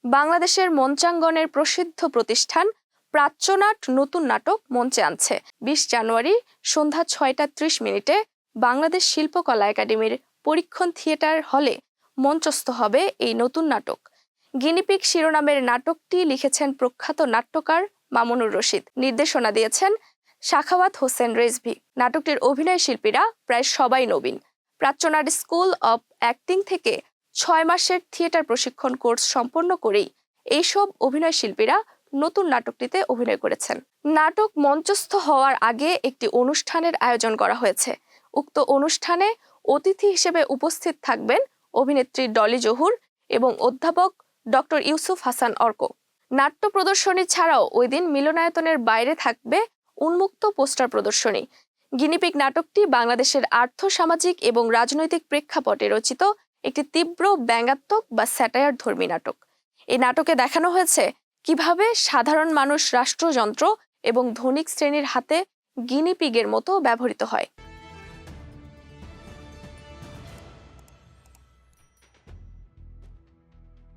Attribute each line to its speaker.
Speaker 1: বাংলাদেশের মঞ্চাঙ্গনের প্রসিদ্ধ প্রতিষ্ঠান প্রাচ্যনাট নতুন নাটক মঞ্চে আনছে। ২০ জানুয়ারি সন্ধ্যা ৬টা ৩০ বাংলাদেশ শিল্পকলা একাডেমির পরীক্ষণ থিয়েটার হলে মঞ্চস্থ হবে এই নতুন নাটক। গিনিপিগ শিরোনামের নাটকটি লিখেছেন প্রখ্যাত নাট্যকার মামুনুর রশিদ, নির্দেশনা দিয়েছেন সাখাওয়াত হোসেন রেজভী। নাটকটির অভিনয় শিল্পীরা প্রায় সবাই নবীন। প্রাচ্যনাট স্কুল অব অ্যাক্টিং থেকে ৬ মাসের থিয়েটার প্রশিক্ষণ কোর্স সম্পন্ন করেই এইসব অভিনয় শিল্পীরা নতুন নাটকটিতে অভিনয় করেছেন। নাটক মঞ্চস্থ হওয়ার আগে একটি অনুষ্ঠানের আয়োজন করা হয়েছে। উক্ত অনুষ্ঠানে অতিথি হিসেবে উপস্থিত থাকবেন অভিনেত্রী ডলি জহুর এবং অধ্যাপক ডক্টর ইউসুফ হাসান অর্ক। নাট্য প্রদর্শনী ছাড়াও ওই দিন মিলনায়তনের বাইরে থাকবে উন্মুক্ত পোস্টার প্রদর্শনী। গিনিপিগ নাটকটি বাংলাদেশের আর্থ-সামাজিক এবং রাজনৈতিক প্রেক্ষাপটে রচিত একটি তীব্র ব্যঙ্গাত্মক বা স্যাটায়ার ধর্মী নাটক। এই নাটকে দেখানো হয়েছে কিভাবে সাধারণ মানুষ রাষ্ট্রযন্ত্র এবং ধনিক শ্রেণীর হাতে গিনিপিগের মতো ব্যবহৃত হয়।